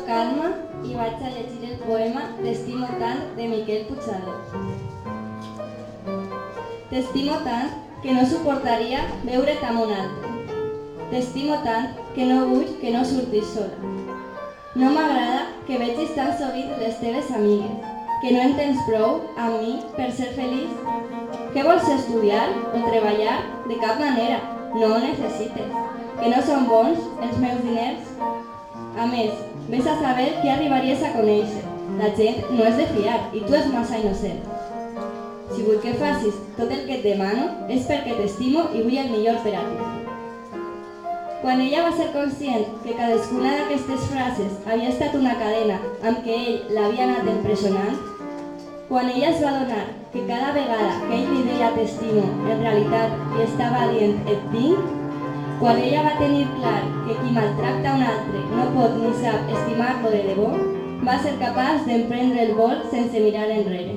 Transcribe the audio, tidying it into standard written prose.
Soc Alma i vaig a llegir el poema T'estimo tant de Miquel Puigdemont. T'estimo tant que no suportaria veure't amb un altre. T'estimo tant que no vull que no surtis sola. No m'agrada que vegis tan sovint les teves amigues, que no en tens prou amb mi per ser feliç. Què vols estudiar o treballar? De cap manera, no ho necessites. Que no són bons els meus diners? A més, vés a saber qui arribaries a conèixer. La gent no és de fiar i tu és massa innocent. Si vull que facis tot el que et demano és perquè t'estimo i vull el millor per a tu. Quan ella va ser conscient que cadascuna d'aquestes frases havia estat una cadena amb què ell l'havia anat empresonant, quan ella es va adonar que cada vegada que ell li deia t'estimo, en realitat li estava dient et tinc, quan ella va tenir clar que qui maltracta un altre no pot ni sap estimar-lo de debò, va ser capaç d'emprendre el vol sense mirar enrere.